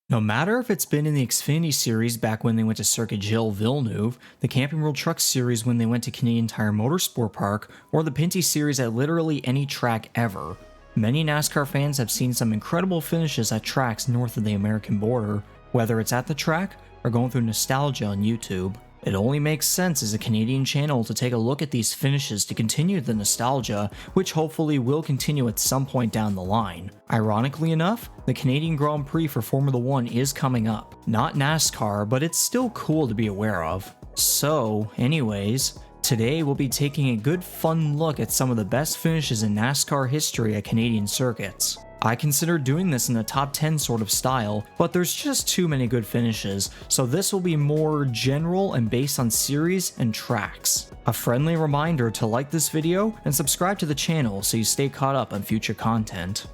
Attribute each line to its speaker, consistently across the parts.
Speaker 1: No matter if it's been in the Xfinity Series back when they went to Circuit Gilles Villeneuve, the Camping World Truck Series when they went to Canadian Tire Motorsport Park, or the Pinty Series at literally any track ever, many NASCAR fans have seen some incredible finishes at tracks north of the American border, whether it's at the track or going through nostalgia on YouTube. It only makes sense as a Canadian channel to take a look at these finishes to continue the nostalgia, which hopefully will continue at some point down the line. Ironically enough, the Canadian Grand Prix for Formula 1 is coming up. Not NASCAR, but it's still cool to be aware of. So, anyways, today we'll be taking a good fun look at some of the best finishes in NASCAR history at Canadian circuits. I consider doing this in a top 10 sort of style, but there's just too many good finishes, so this will be more general and based on series and tracks. A friendly reminder to like this video and subscribe to the channel so you stay caught up on future content.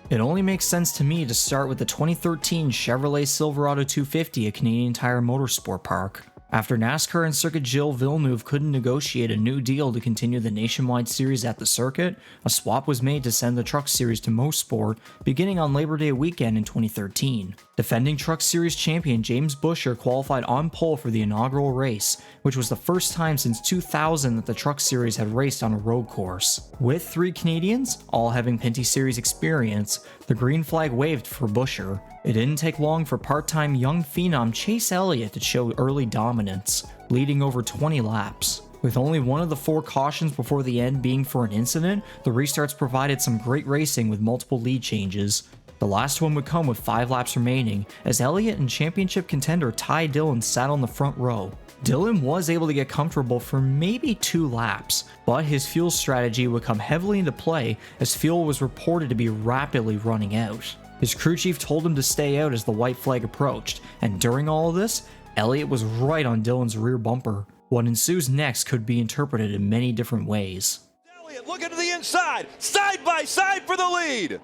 Speaker 1: It only makes sense to me to start with the 2013 Chevrolet Silverado 250 at Canadian Tire Motorsport Park. After NASCAR and Circuit Gilles Villeneuve couldn't negotiate a new deal to continue the nationwide series at the circuit, a swap was made to send the Truck Series to Motorsport beginning on Labor Day weekend in 2013. Defending Truck Series champion James Busch qualified on pole for the inaugural race, which was the first time since 2000 that the Truck Series had raced on a road course. With 3 Canadians, all having Pinty Series experience, the green flag waved for Busch. It didn't take long for part-time young phenom Chase Elliott to show early dominance, leading over 20 laps. With only one of the 4 cautions before the end being for an incident, the restarts provided some great racing with multiple lead changes. The last one would come with 5 laps remaining, as Elliott and championship contender Ty Dillon sat on the front row. Dillon was able to get comfortable for maybe 2 laps, but his fuel strategy would come heavily into play as fuel was reported to be rapidly running out. His crew chief told him to stay out as the white flag approached, and during all of this, Elliott was right on Dillon's rear bumper. What ensues next could be interpreted in many different ways.
Speaker 2: Elliott looking to the inside, side by side for the lead.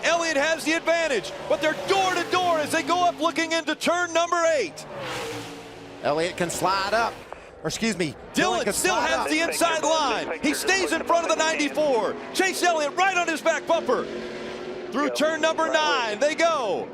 Speaker 2: Elliott has the advantage, but they're door to door as they go up looking into turn number 8.
Speaker 3: Elliott can slide up.
Speaker 2: Dillon still has the inside line. He stays in front of the 94. Chase Elliott right on his back bumper. Through turn number 9 they go.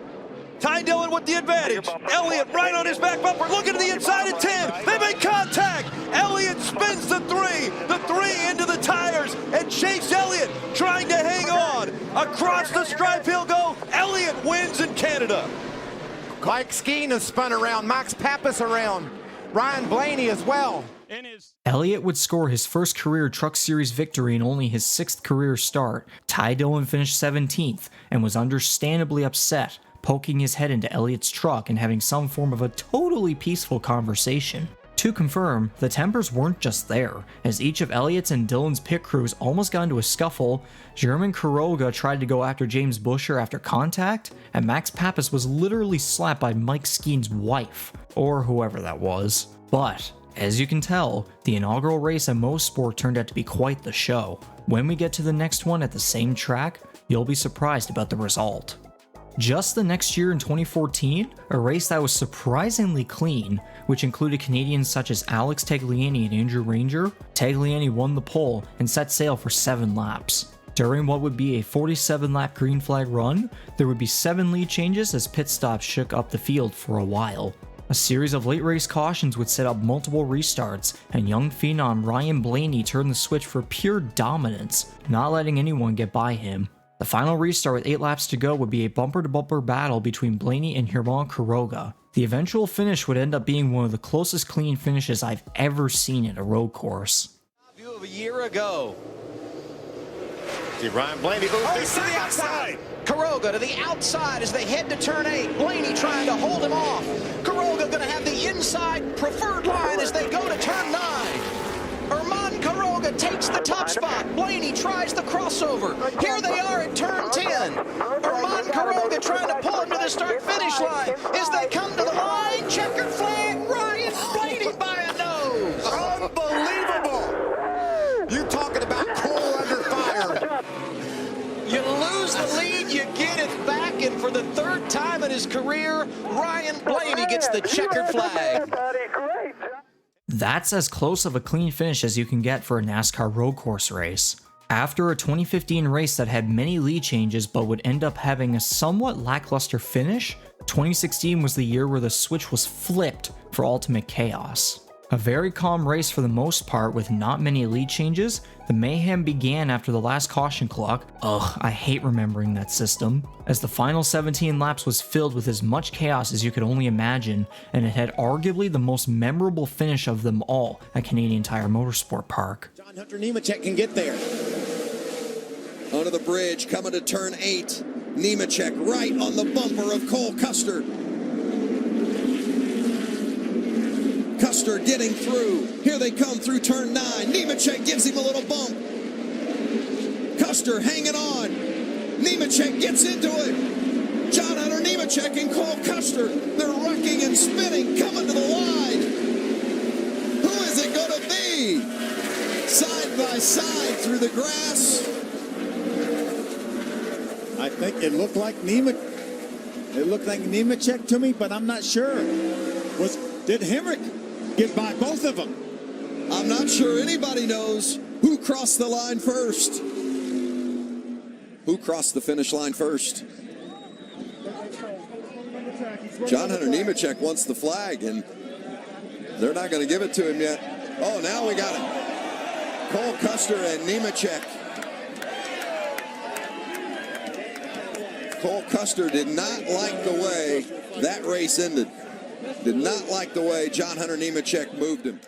Speaker 2: Ty Dillon with the advantage. Elliott right on his back bumper. Looking to the inside at 10. They make contact. Elliott spins the 3. The 3 into the tires. And Chase Elliott trying to hang on. Across the stripe he'll go. Elliott wins in Canada.
Speaker 3: Mike Skeen has spun around. Max Pappas around. Ryan Blaney as well.
Speaker 1: Elliott would score his first career Truck Series victory in only his 6th career start. Ty Dillon finished 17th and was understandably upset, poking his head into Elliott's truck and having some form of a totally peaceful conversation. To confirm, the tempers weren't just there, as each of Elliott's and Dillon's pit crews almost got into a scuffle. German Quiroga tried to go after James Busch after contact, and Max Pappas was literally slapped by Mike Skeen's wife, or whoever that was. But, as you can tell, the inaugural race at Motorsport turned out to be quite the show. When we get to the next one at the same track, you'll be surprised about the result. Just the next year in 2014, a race that was surprisingly clean, which included Canadians such as Alex Tagliani and Andrew Ranger, Tagliani won the pole and set sail for 7 laps. During what would be a 47-lap green flag run, there would be 7 lead changes as pit stops shook up the field for a while. A series of late race cautions would set up multiple restarts, and young phenom Ryan Blaney turned the switch for pure dominance, not letting anyone get by him. The final restart with 8 laps to go would be a bumper-to-bumper battle between Blaney and German Quiroga. The eventual finish would end up being one of the closest clean finishes I've ever seen at a road course.
Speaker 2: View of a year ago.
Speaker 4: See Ryan Blaney moves to the outside.
Speaker 5: Quiroga to the outside as they head to turn 8. Blaney trying to hold him off. Quiroga going to have the inside preferred line as they go to turn 9. German Quiroga takes the top spot. Blaney tries the crossover. Here they are at turn 10. German Quiroga trying to pull him to the start-finish line. As they come to the line, checkered flag, Ryan Blaney by a nose.
Speaker 3: Unbelievable. You talking about coal under fire.
Speaker 5: You lose the lead, you get it back, and for the 3rd time in his career, Ryan Blaney gets the checkered flag.
Speaker 1: That's as close of a clean finish as you can get for a NASCAR road course race. After a 2015 race that had many lead changes but would end up having a somewhat lackluster finish, 2016 was the year where the switch was flipped for ultimate chaos. A very calm race for the most part with not many lead changes, the mayhem began after the last caution clock, I hate remembering that system, as the final 17 laps was filled with as much chaos as you could only imagine, and it had arguably the most memorable finish of them all at Canadian Tire Motorsport Park.
Speaker 6: John Hunter Nemechek can get there. Onto the bridge, coming to turn 8. Nemechek right on the bumper of Cole Custer. Custer getting through. Here they come through turn 9. Nemechek gives him a little bump. Custer hanging on. Nemechek gets into it. John Hunter Nemechek and Cole Custer. They're wrecking and spinning, coming to the line. Who is it going to be? Side by side through the grass.
Speaker 7: I think it looked like Nemechek to me, but I'm not sure. Did Hemrick get by both of them?
Speaker 6: I'm not sure anybody knows who crossed the line first. Who crossed the finish line first? John Hunter Nemechek wants the flag, and they're not going to give it to him yet. Oh, now we got it. Cole Custer and Nemechek. Cole Custer did not like the way that race ended. Did not like the way John Hunter Nemechek moved him.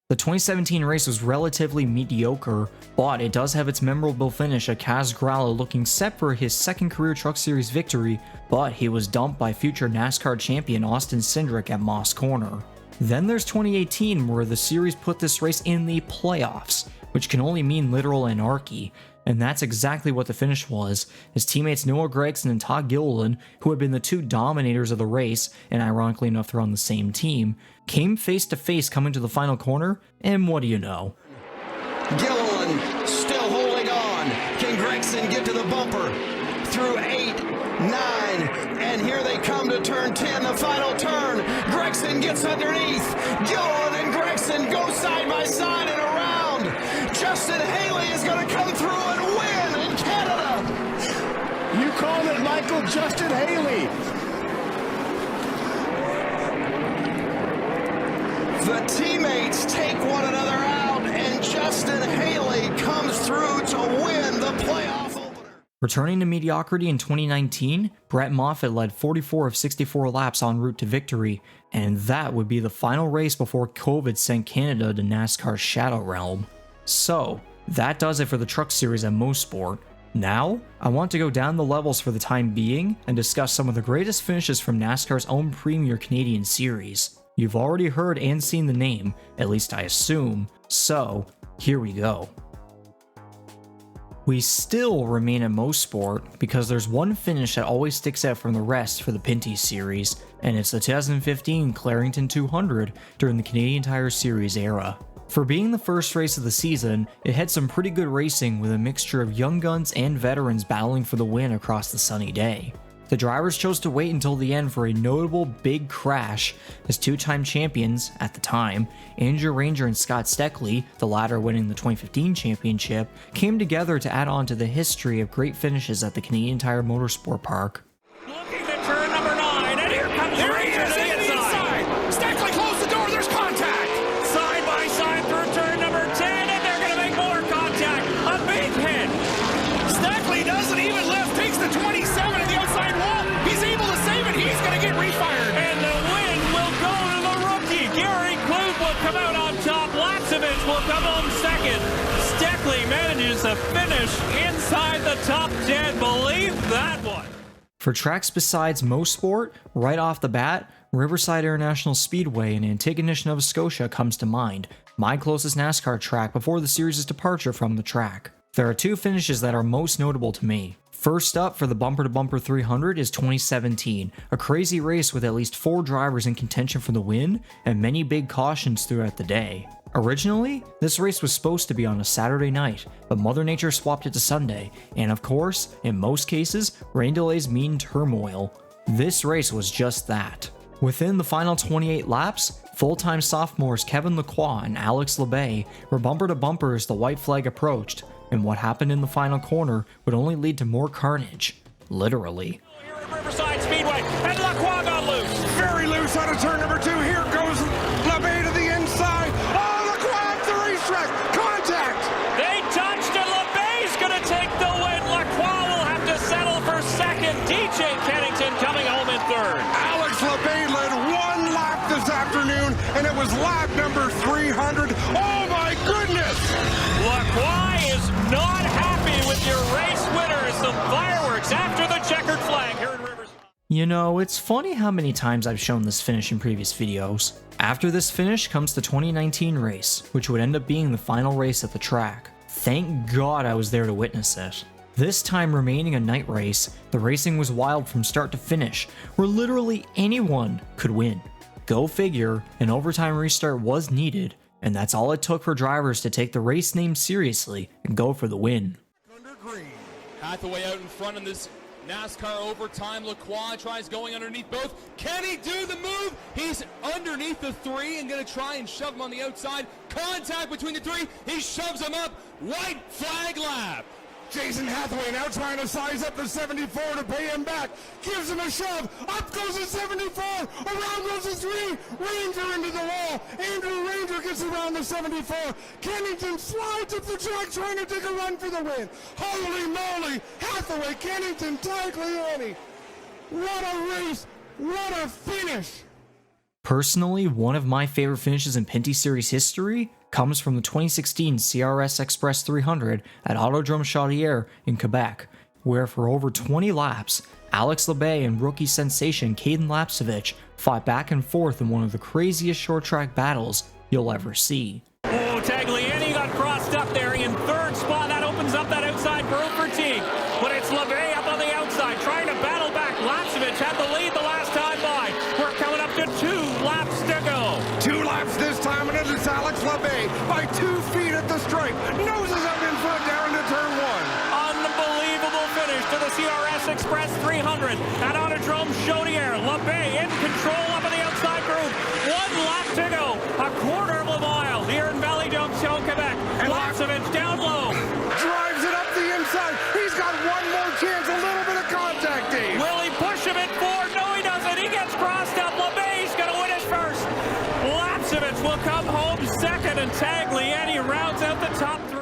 Speaker 1: The 2017 race was relatively mediocre, but it does have its memorable finish at Kaz Grala looking set for his second career Truck Series victory, but he was dumped by future NASCAR champion Austin Cindric at Moss Corner. Then there's 2018 where the series put this race in the playoffs, which can only mean literal anarchy, and that's exactly what the finish was. His teammates Noah Gragson and Todd Gilliland, who had been the two dominators of the race, and ironically enough they're on the same team, came face to face coming to the final corner, and what do you know?
Speaker 5: Gilliland still holding on. Can Gregson get to the bumper? Through 8, 9, and here they come to turn 10, the final turn. Gregson gets underneath. Gilliland and Gregson go side by side and around. Justin Haley is going to come through and win in Canada.
Speaker 7: You called it, Michael. Justin Haley.
Speaker 5: The teammates take one another out, and Justin Haley comes through to win the playoff opener.
Speaker 1: Returning to mediocrity in 2019, Brett Moffitt led 44 of 64 laps en route to victory, and that would be the final race before COVID sent Canada to NASCAR's Shadow Realm. So, that does it for the Truck Series at Motorsport. Now, I want to go down the levels for the time being and discuss some of the greatest finishes from NASCAR's own premier Canadian series. You've already heard and seen the name, at least I assume, so here we go. We still remain at Motorsport because there's one finish that always sticks out from the rest for the Pinty series, and it's the 2015 Clarington 200 during the Canadian Tire Series era. For being the first race of the season, it had some pretty good racing with a mixture of young guns and veterans battling for the win across the sunny day. The drivers chose to wait until the end for a notable big crash as two-time champions, at the time, Andrew Ranger and Scott Steckley, the latter winning the 2015 championship, came together to add on to the history of great finishes at the Canadian Tire Motorsport Park.
Speaker 8: Looking to turn number 9, and here comes Ranger to the inside. Steckley closed the door, there's contact. Side by side through turn number 10, and they're going to make more contact. A big hit. Steckley doesn't even lift, takes the 27 at the outside wall. He's able to save it, he's going to get refired. And the win will go to the rookie. Gary Kloop will come out on top. Latsevich will come home second. Steckley manages to finish inside the top 10. Believe that one.
Speaker 1: For tracks besides Motorsport, right off the bat, Riverside International Speedway in Antigonish, Nova Scotia comes to mind, my closest NASCAR track before the series' departure from the track. There are two finishes that are most notable to me. First up for the Bumper to Bumper 300 is 2017, a crazy race with at least 4 drivers in contention for the win and many big cautions throughout the day. Originally, this race was supposed to be on a Saturday night, but Mother Nature swapped it to Sunday, and of course, in most cases, rain delays mean turmoil. This race was just that. Within the final 28 laps, full-time sophomores Kevin Lacroix and Alex Labbe were bumper to bumper as the white flag approached, and what happened in the final corner would only lead to more carnage. Literally.
Speaker 8: Here at Riverside Speedway, and Lacroix got loose.
Speaker 3: Very loose out of turn number 2. Here goes LeBay to the inside. Oh, Lacroix up the racetrack. Contact.
Speaker 8: They touched, and LeBay's going to take the win. Lacroix will have to settle for second. DJ Kennington coming home in third.
Speaker 3: Alex LeBay led 1 lap this afternoon, and it was lap number 300. Oh, my goodness.
Speaker 8: Lacroix is not happy with your race winner. Some fireworks after the checkered flag here in Riverside.
Speaker 1: You know, it's funny how many times I've shown this finish in previous videos. After this finish comes the 2019 race, which would end up being the final race at the track. Thank God I was there to witness it. This time remaining a night race, the racing was wild from start to finish, where literally anyone could win. Go figure, an overtime restart was needed, and that's all it took for drivers to take the race name seriously and go for the win.
Speaker 9: Hathaway out in front in this NASCAR overtime. Lacroix tries going underneath both. Can he do the move? He's underneath the 3 and going to try and shove him on the outside. Contact between the 3. He shoves him up. White flag lap.
Speaker 3: Jason Hathaway now trying to size up the 74 to pay him back. Gives him a shove. Up goes the 74. Around goes the 3. Ranger into the wall. Andrew Ranger gets around the 74. Kennington slides up the track trying to take a run for the win. Holy moly. Hathaway, Kennington, Tagliani. What a race. What a finish.
Speaker 1: Personally, one of my favorite finishes in Pinty Series history comes from the 2016 CRS Express 300 at Autodrome Chaudière in Quebec, where for over 20 laps, Alex Labbe and rookie sensation Caden Lapsevich fought back and forth in one of the craziest short track battles you'll ever see.
Speaker 8: Oh, Tagliani got crossed up there in third spot. That opens up that outside berth for Teague. But it's LeBay up on the outside, trying to battle back. Lapsevich had the lead the last time by. We're coming up to 2 laps to go.
Speaker 3: 2 laps this time, and it's Alex LeBay by 2 feet at the stripe. Noses up in front down into turn 1.
Speaker 8: Unbelievable finish to the CRS Express 300 at Autodrome Chaudière. LeBay in control up on the outside group. 1 lap to go. A quarter of a mile here in Valley Junction, Quebec. And Lapsevich down low.
Speaker 3: Drives it up the inside. He's got one more chance. A little bit of contact, Dave.
Speaker 8: Will he push him in forward? No, he doesn't. He gets crossed up. LeBay's going to win it first. Lapsevich will come home second, and Tagliani rounds out the top 3.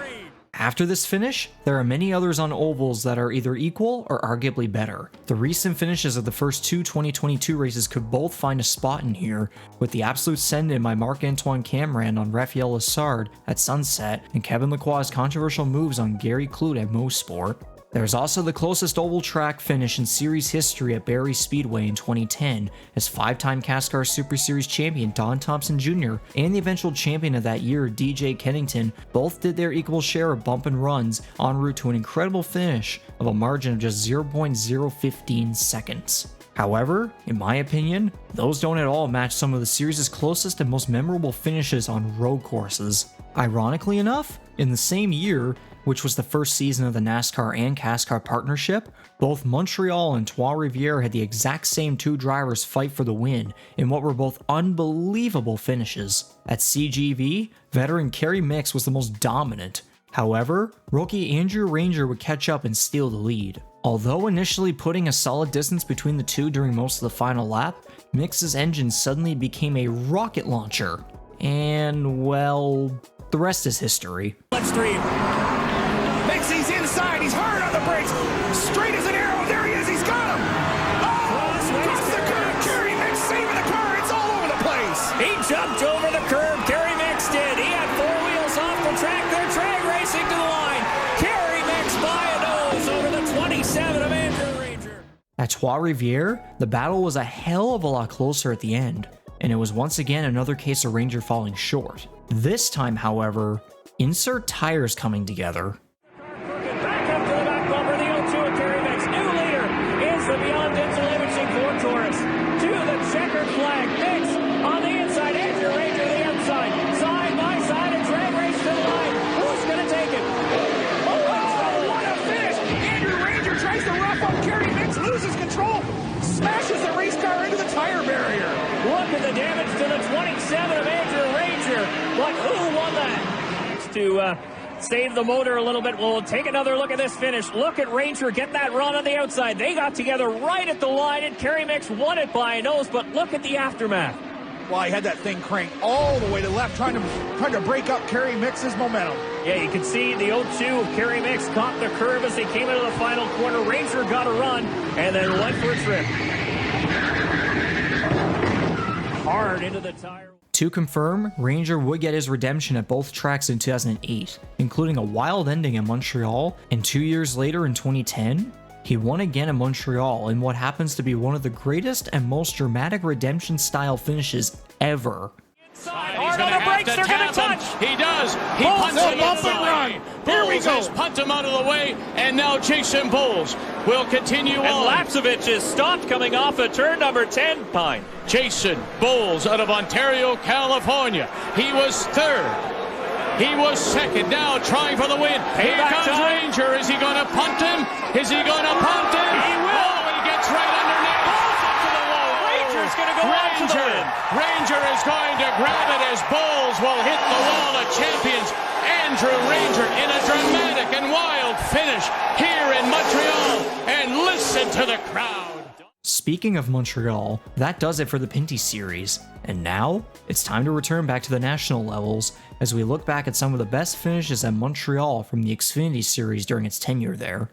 Speaker 1: After this finish, there are many others on ovals that are either equal or arguably better. The recent finishes of the first 2 2022 races could both find a spot in here, with the absolute send-in by Marc-Antoine Cameron on Raphael Lessard at Sunset, and Kevin Lacroix's controversial moves on Gary Clute at Motorsport. There's also the closest oval track finish in series history at Barrie Speedway in 2010, as 5-time NASCAR Super Series champion Don Thompson Jr. and the eventual champion of that year, DJ Kennington, both did their equal share of bump and runs en route to an incredible finish of a margin of just 0.015 seconds. However, in my opinion, those don't at all match some of the series' closest and most memorable finishes on road courses. Ironically enough, in the same year, which was the first season of the NASCAR and CASCAR partnership, both Montreal and Trois-Rivières had the exact same 2 drivers fight for the win in what were both unbelievable finishes. At CGV, veteran Kerry Mix was the most dominant. However, rookie Andrew Ranger would catch up and steal the lead. Although initially putting a solid distance between the 2 during most of the final lap, Mix's engine suddenly became a rocket launcher. And, well, the rest is history.
Speaker 8: Let's stream.
Speaker 3: He's inside. He's hard on the brakes. Straight as an arrow. There he is. He's got him. Oh, across the curb. Kerry Mix saving the car. It's all over the place.
Speaker 8: He jumped over the curb. Kerry Mix did. He had 4 wheels off the track. They're drag racing to the line. Kerry Mix by a nose over the 27 of Andrew Ranger.
Speaker 1: At Trois-Rivières, the battle was a hell of a lot closer at the end, and it was once again another case of Ranger falling short. This time, however, insert tires coming together.
Speaker 8: Back up to the back bumper, the 0-2 of Kerry Mix. New leader is the Beyond Insulation Ford Taurus. To the checkered flag. Mix on the inside. Andrew Ranger the outside. Side by side, a drag race to the line. Who's going to take it? Oh, what a finish!
Speaker 3: Andrew Ranger tries to rough up Kerry Mix, loses control, smashes the race car into the tire barrier.
Speaker 8: Look at the damage to the 27 of Andrew Ranger. But who won that? To save the motor a little bit, we'll take another look at this finish. Look at Ranger get that run on the outside. They got together right at the line, and Kerry Mix won it by a nose, but look at the aftermath.
Speaker 10: Well, he had that thing cranked all the way to left, trying to break up Kerry Mix's momentum.
Speaker 8: Yeah, you can see the 0-2 of Kerry Mix caught the curve as they came into the final corner. Ranger got a run and then went for a trip. Hard into the tire.
Speaker 1: To confirm, Ranger would get his redemption at both tracks in 2008, including a wild ending in Montreal, and 2 years later in 2010, he won again in Montreal in what happens to be one of the greatest and most dramatic redemption-style finishes ever.
Speaker 8: Hard on the brakes, they're going to touch.
Speaker 11: He does. He punts him out of the way.
Speaker 10: Here we go.
Speaker 11: Punt him out of the way, and now Jason Bowles will continue
Speaker 8: and
Speaker 11: on.
Speaker 8: Lapsevich is stopped coming off of turn number 10, Pine.
Speaker 11: Jason Bowles out of Ontario, California. He was third. He was second. Now trying for the win. Here comes Ranger. Is he going to punt him? Is he going to punt him?
Speaker 8: He will.
Speaker 11: Oh, he gets right underneath.
Speaker 8: Up to the wall. Ranger's going to go out to the win.
Speaker 11: Ranger is going to grab it as Bowles will hit the wall of champions. Andrew Ranger in a dramatic and wild finish here in Montreal. And listen to the crowd.
Speaker 1: Speaking of Montreal, that does it for the Pinty series, and now it's time to return back to the national levels as we look back at some of the best finishes at Montreal from the Xfinity series during its tenure there.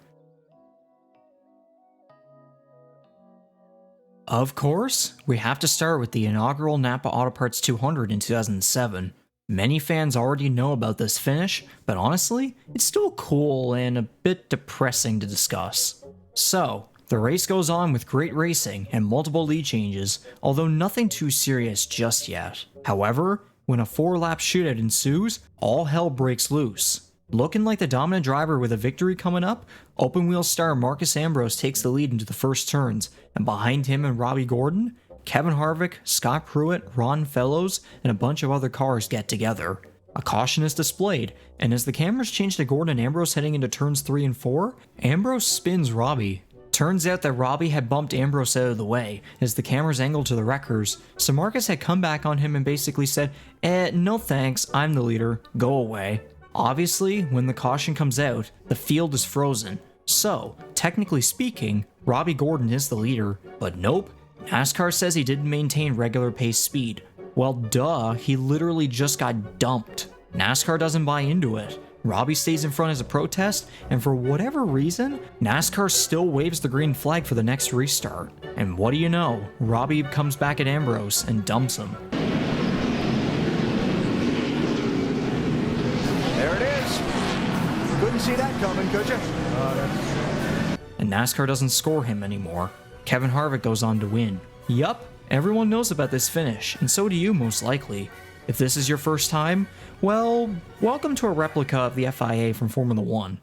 Speaker 1: Of course, we have to start with the inaugural Napa Auto Parts 200 in 2007. Many fans already know about this finish, but honestly, it's still cool and a bit depressing to discuss. So, the race goes on with great racing and multiple lead changes, although nothing too serious just yet. However, when a 4-lap shootout ensues, all hell breaks loose. Looking like the dominant driver with a victory coming up, open wheel star Marcus Ambrose takes the lead into the first turns, and behind him and Robbie Gordon, Kevin Harvick, Scott Pruitt, Ron Fellows, and a bunch of other cars get together. A caution is displayed, and as the cameras change to Gordon and Ambrose heading into turns 3 and 4, Ambrose spins Robbie. Turns out that Robbie had bumped Ambrose out of the way as the cameras angled to the wreckers, so Marcus had come back on him and basically said, no thanks, I'm the leader, go away. Obviously, when the caution comes out, the field is frozen, so, technically speaking, Robbie Gordon is the leader, but nope, NASCAR says he didn't maintain regular pace speed. Well duh, he literally just got dumped. NASCAR doesn't buy into it. Robbie stays in front as a protest, and for whatever reason, NASCAR still waves the green flag for the next restart. And what do you know, Robbie comes back at Ambrose and dumps him.
Speaker 10: There it is. Couldn't see that coming, could you?
Speaker 1: And NASCAR doesn't score him anymore. Kevin Harvick goes on to win. Yup, everyone knows about this finish, and so do you most likely. If this is your first time, well, welcome to a replica of the FIA from Formula 1.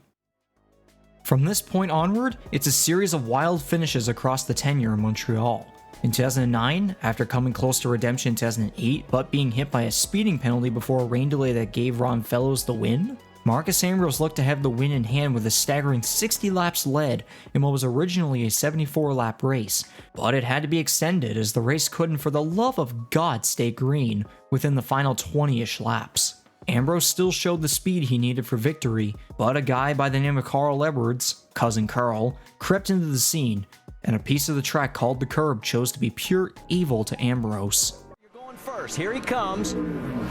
Speaker 1: From this point onward, it's a series of wild finishes across the tenure in Montreal. In 2009, after coming close to redemption in 2008 but being hit by a speeding penalty before a rain delay that gave Ron Fellows the win, Marcus Ambrose looked to have the win in hand with a staggering 60 laps led in what was originally a 74-lap race, but it had to be extended as the race couldn't for the love of God stay green within the final 20-ish laps. Ambrose still showed the speed he needed for victory, but a guy by the name of Carl Edwards, cousin Carl, crept into the scene, and a piece of the track called the curb chose to be pure evil to Ambrose.
Speaker 5: You're going first. Here he comes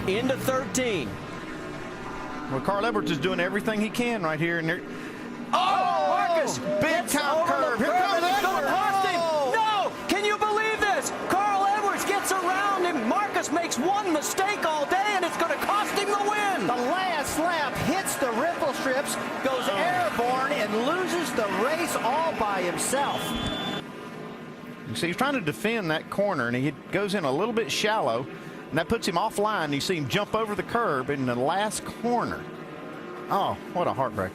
Speaker 5: into 13.
Speaker 4: Well, Carl Edwards is doing everything he can right here. And
Speaker 5: Marcus!
Speaker 4: Big time curve. Here comes
Speaker 5: It's going to cost him.
Speaker 4: Edwards.
Speaker 5: No! Can you believe this? Carl Edwards gets around him. Marcus makes one mistake all day, and it's going to cost him the win.
Speaker 12: The last lap hits the ripple strips, goes airborne, and loses the race all by himself.
Speaker 4: You see, he's trying to defend that corner, and he goes in a little bit shallow, and that puts him offline. You see him jump over the curb in the last corner. Oh, what a heartbreak.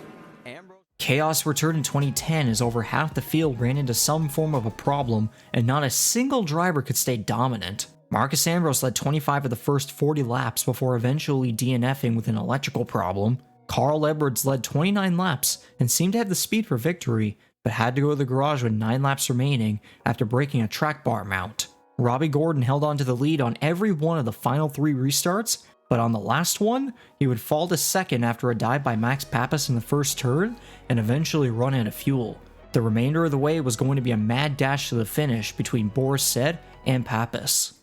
Speaker 1: Chaos returned in 2010 as over half the field ran into some form of a problem, and not a single driver could stay dominant. Marcus Ambrose led 25 of the first 40 laps before eventually DNFing with an electrical problem. Carl Edwards led 29 laps and seemed to have the speed for victory, but had to go to the garage with 9 laps remaining after breaking a track bar mount. Robbie Gordon held on to the lead on every one of the final 3 restarts, but on the last one, he would fall to second after a dive by Max Papis in the first turn and eventually run out of fuel. The remainder of the way was going to be a mad dash to the finish between Boris Said and Papis.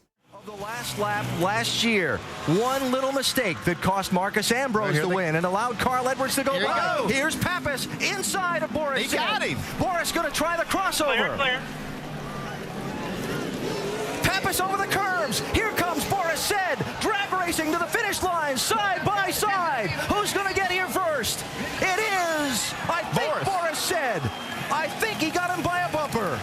Speaker 12: The last lap last year, one little mistake that cost Marcus Ambrose the win and allowed Carl Edwards to go by. Here's Papis inside of Boris.
Speaker 4: He got him.
Speaker 12: Boris going to try the crossover.
Speaker 13: Clear.
Speaker 12: Papis over the curbs. Here comes Boris Said, drag racing to the finish line, side by side. Who's going to get here first? It is, I think, Boris Said. I think he got him by a bumper.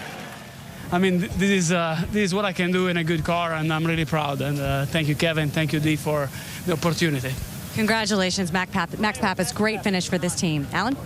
Speaker 13: I mean, this is what I can do in a good car, and I'm really proud. And thank you, Kevin. Thank you, Dee, for the opportunity.
Speaker 14: Congratulations, Max Papis. Great finish for this team. Alan?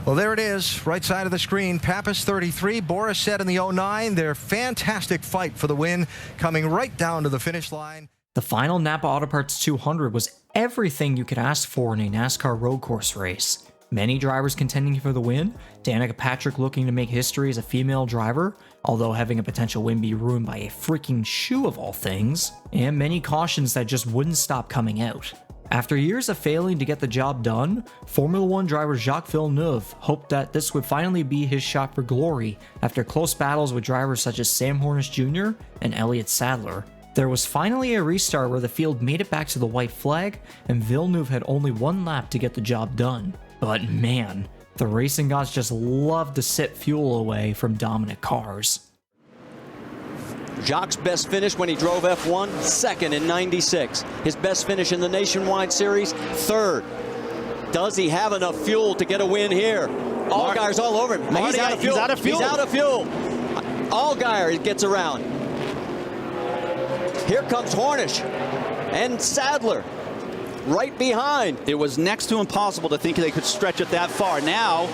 Speaker 12: Well, there it is, right side of the screen. Papis 33, Boris Said in the 09. Their fantastic fight for the win, coming right down to the finish line.
Speaker 1: The final Napa Auto Parts 200 was everything you could ask for in a NASCAR road course race. Many drivers contending for the win, Danica Patrick looking to make history as a female driver, although having a potential win be ruined by a freaking shoe of all things, and many cautions that just wouldn't stop coming out. After years of failing to get the job done, Formula 1 driver Jacques Villeneuve hoped that this would finally be his shot for glory after close battles with drivers such as Sam Hornish Jr. and Elliott Sadler. There was finally a restart where the field made it back to the white flag, and Villeneuve had only one lap to get the job done. But man, the racing gods just love to sip fuel away from dominant cars.
Speaker 15: Jacques' best finish when he drove F1, second in 96. His best finish in the Nationwide Series, third. Does he have enough fuel to get a win here? Allgaier's all over him. He's out of fuel. He's out of fuel. Allgaier gets around. Here comes Hornish and Sadler right behind.
Speaker 16: It was next to impossible to think they could stretch it that far. Now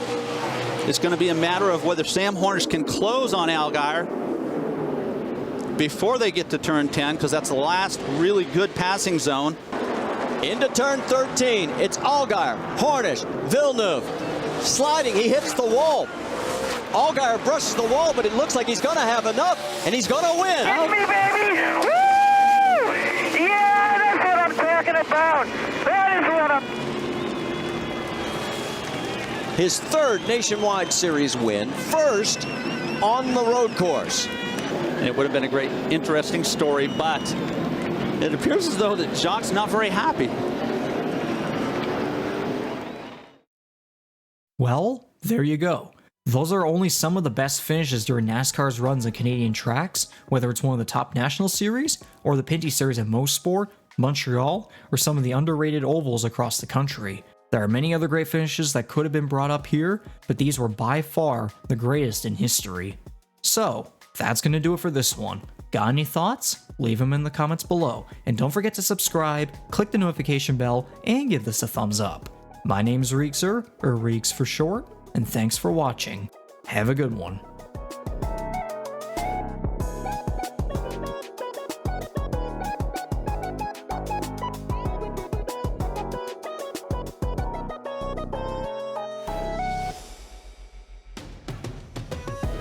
Speaker 16: it's going to be a matter of whether Sam Hornish can close on Allgaier before they get to turn 10, because that's the last really good passing zone.
Speaker 15: Into turn 13, it's Allgaier, Hornish, Villeneuve. Sliding, he hits the wall. Allgaier brushes the wall, but it looks like he's going to have enough, and he's going to win.
Speaker 17: Hit me, baby! Woo! Yeah, that's what I'm talking about. That is what I'm...
Speaker 15: His third Nationwide Series win, first on the road course.
Speaker 16: It would have been a great, interesting story, but it appears as though that Jacques not very happy.
Speaker 1: Well, there you go. Those are only some of the best finishes during NASCAR's runs on Canadian tracks, whether it's one of the top national series, or the Pinty series at Motorsport, Montreal, or some of the underrated ovals across the country. There are many other great finishes that could have been brought up here, but these were by far the greatest in history. So, that's going to do it for this one. Got any thoughts? Leave them in the comments below, and don't forget to subscribe, click the notification bell, and give this a thumbs up. My name's Reekser, or Reeks for short, and thanks for watching. Have a good one.